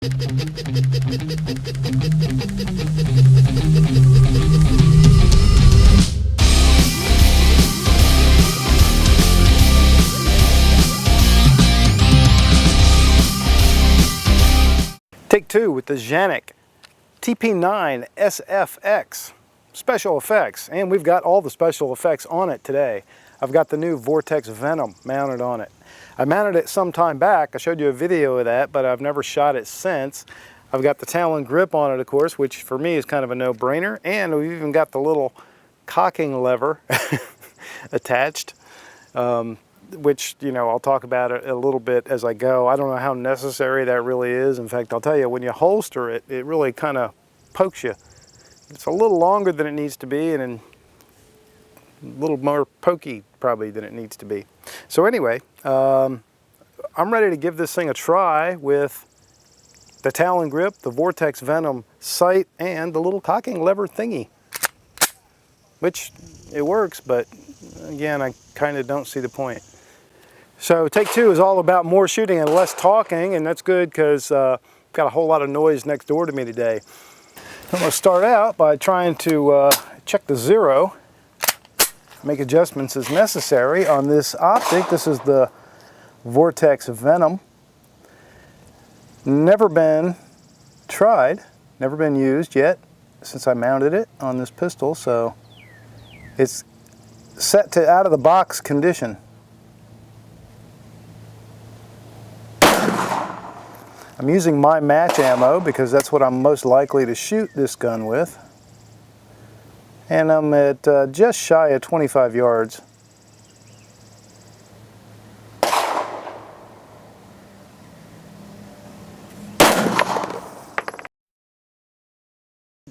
Take two with the Canik TP9SFX special effects, and we've got all the special effects on it today. I've got the new Vortex Venom mounted on it. I mounted it some time back. I showed you a video of that, but I've never shot it since. I've got the Talon grip on it, of course, which for me is kind of a no-brainer, and we've even got the little cocking lever attached, which, you know, I'll talk about it a little bit as I go. I don't know how necessary that really is. In fact, I'll tell you, when you holster it, it really kind of pokes you. It's a little longer than it needs to be, and a little more pokey probably than it needs to be. So anyway, I'm ready to give this thing a try with the Talon grip, the Vortex Venom sight, and the little cocking lever thingy, which it works, but again, I kind of don't see the point. So take two is all about more shooting and less talking, and that's good because I've got a whole lot of noise next door to me today. I'm going to start out by trying to check the zero, make adjustments as necessary on this optic. This is the Vortex Venom. Never been tried, never been used yet since I mounted it on this pistol, so it's set to out of the box condition. I'm using my match ammo because that's what I'm most likely to shoot this gun with. And I'm at just shy of 25 yards.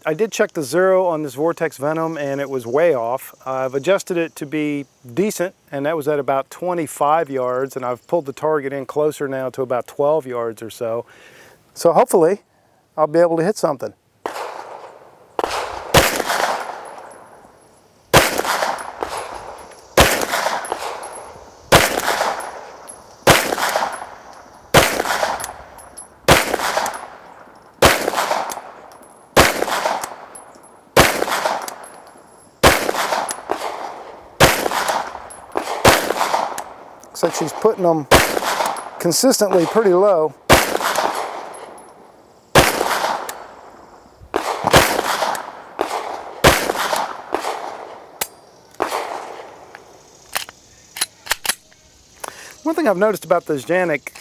I did check the zero on this Vortex Venom and it was way off. I've adjusted it to be decent, and that was at about 25 yards, and I've pulled the target in closer now to about 12 yards or so. So hopefully I'll be able to hit something. Looks like she's putting them consistently pretty low. One thing I've noticed about this Canik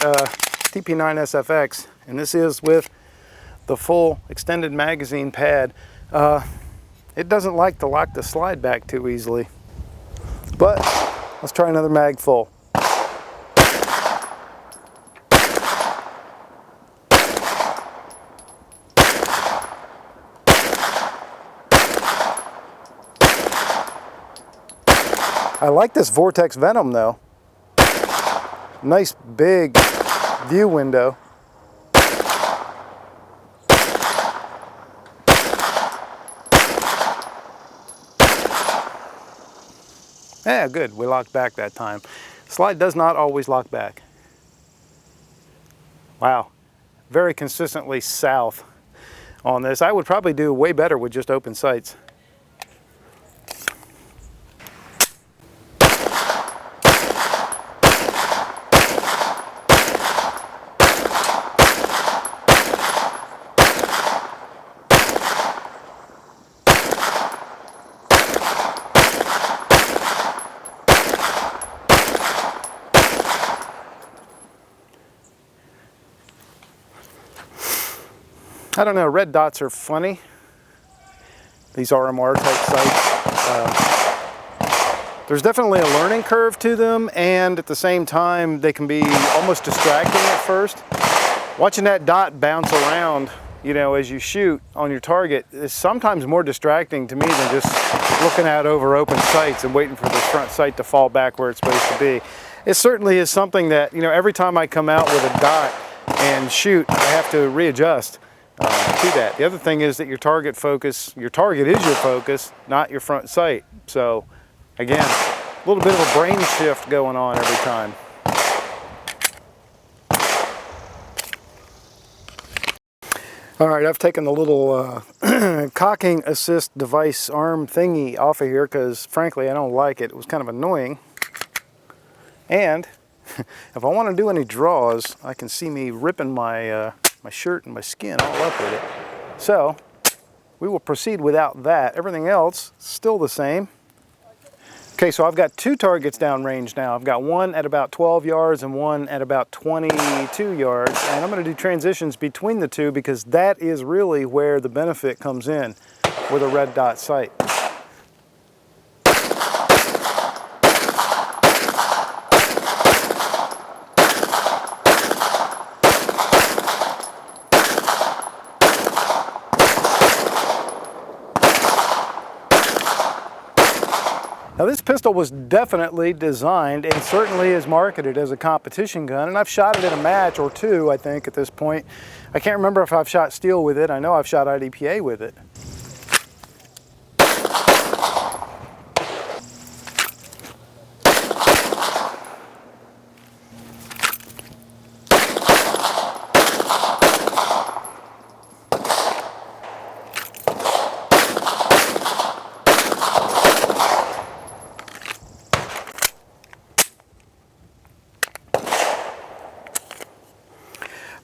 TP9SFX, and this is with the full extended magazine pad, it doesn't like to lock the slide back too easily. But let's try another mag full. I like this Vortex Venom though. Nice big view window. Yeah, good. We locked back that time. Slide does not always lock back. Wow. Very consistently south on this. I would probably do way better with just open sights. I don't know, red dots are funny. These RMR type sights. There's definitely a learning curve to them, and at the same time they can be almost distracting at first. Watching that dot bounce around, you know, as you shoot on your target is sometimes more distracting to me than just looking out over open sights and waiting for the front sight to fall back where it's supposed to be. It certainly is something that, you know, every time I come out with a dot and shoot, I have to readjust to that. The other thing is that your target is your focus, not your front sight. So again, a little bit of a brain shift going on every time. All right, I've taken the little cocking assist device arm thingy off of here because frankly I don't like it. It was kind of annoying. And if I want to do any draws, I can see me ripping my my shirt and my skin all up with it. So we will proceed without that. Everything else still the same. Okay, so I've got two targets downrange now. I've got one at about 12 yards and one at about 22 yards. And I'm going to do transitions between the two because that is really where the benefit comes in with a red dot sight. Now this pistol was definitely designed and certainly is marketed as a competition gun, and I've shot it in a match or two, I think, at this point. I can't remember if I've shot steel with it. I know I've shot IDPA with it.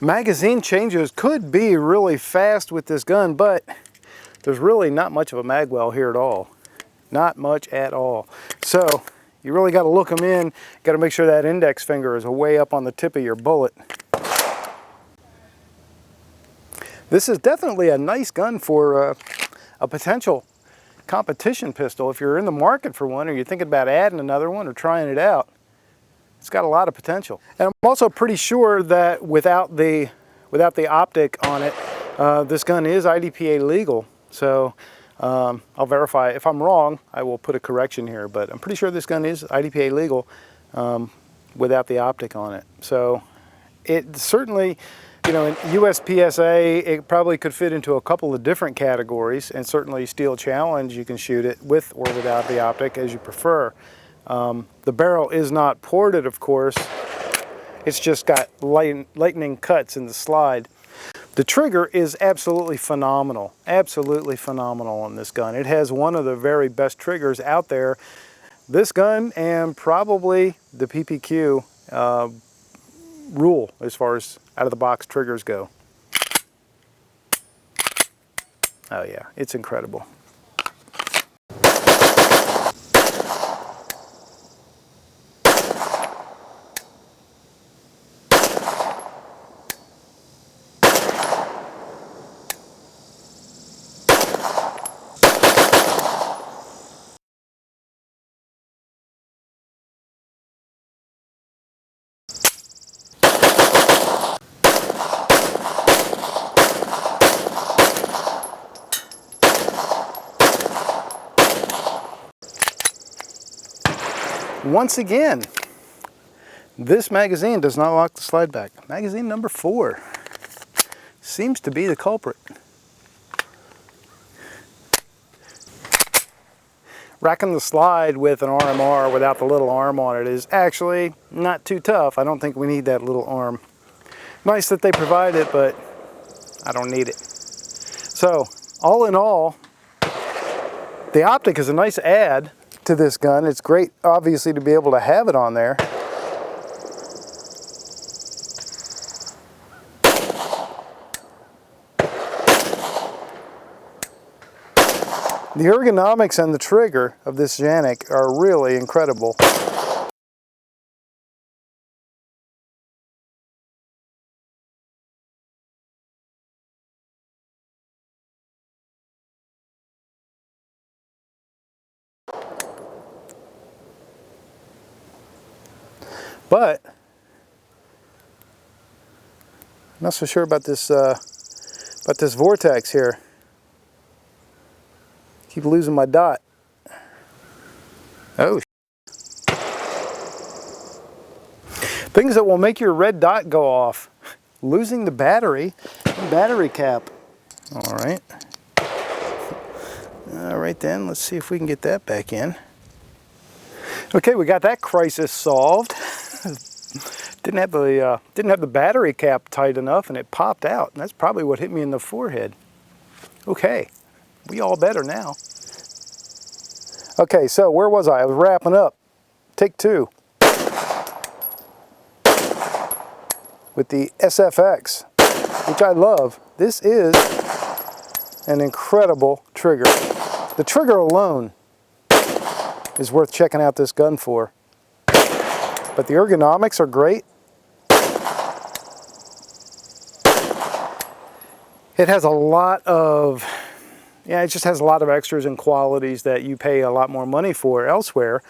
Magazine changes could be really fast with this gun, but there's really not much of a mag well here at all. Not much at all. So you really got to look them in. Got to make sure that index finger is way up on the tip of your bullet. This is definitely a nice gun for a potential competition pistol. If you're in the market for one, or you're thinking about adding another one or trying it out, it's got a lot of potential. And I'm also pretty sure that without the optic on it, this gun is IDPA legal. So I'll verify. If I'm wrong, I will put a correction here, but I'm pretty sure this gun is IDPA legal without the optic on it. So it certainly, you know, in USPSA, it probably could fit into a couple of different categories, and certainly Steel Challenge, you can shoot it with or without the optic as you prefer. The barrel is not ported, of course. It's just got lightning cuts in the slide. The trigger is absolutely phenomenal on this gun. It has one of the very best triggers out there. This gun and probably the PPQ rule as far as out of the box triggers go. Oh yeah, it's incredible. Once again, this magazine does not lock the slide back. Magazine number 4 seems to be the culprit. Racking the slide with an RMR without the little arm on it is actually not too tough. I don't think we need that little arm. Nice that they provide it, but I don't need it. So, all in all, the optic is a nice add to this gun. It's great, obviously, to be able to have it on there. The ergonomics and the trigger of this Canik are really incredible. But I'm not so sure about this vortex here. Keep losing my dot. Oh. Things that will make your red dot go off. Losing the battery and battery cap. All right. All right then, let's see if we can get that back in. Okay, we got that crisis solved. Didn't have the battery cap tight enough, and it popped out. And that's probably what hit me in the forehead. Okay, we all better now. Okay, so where was I? I was wrapping up. Take 2. With the SFX, which I love. This is an incredible trigger. The trigger alone is worth checking out this gun for. But the ergonomics are great. It has a lot of, it just has a lot of extras and qualities that you pay a lot more money for elsewhere.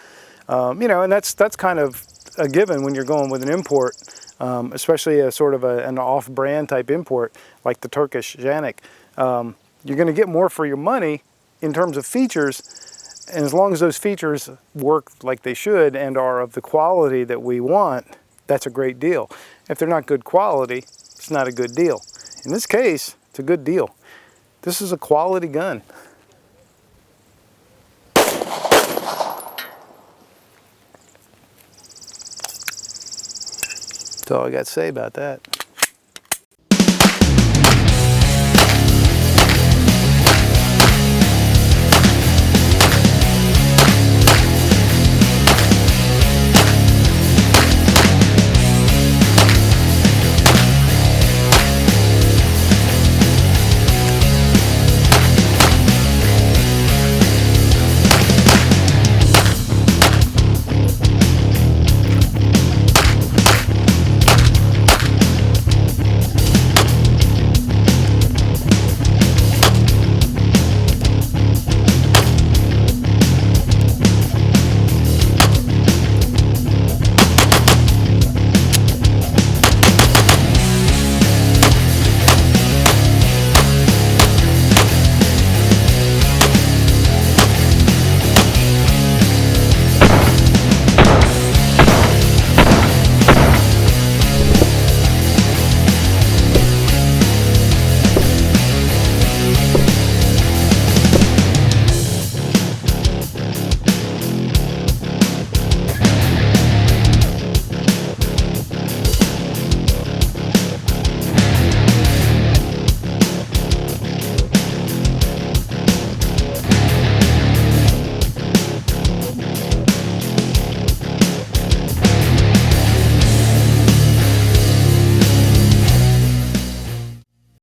You know, and that's kind of a given when you're going with an import, especially a sort of an off-brand type import like the Turkish Canik. You're going to get more for your money in terms of features, and as long as those features work like they should and are of the quality that we want, that's a great deal. If they're not good quality, it's not a good deal. In this case, it's a good deal. This is a quality gun. That's all I got to say about that.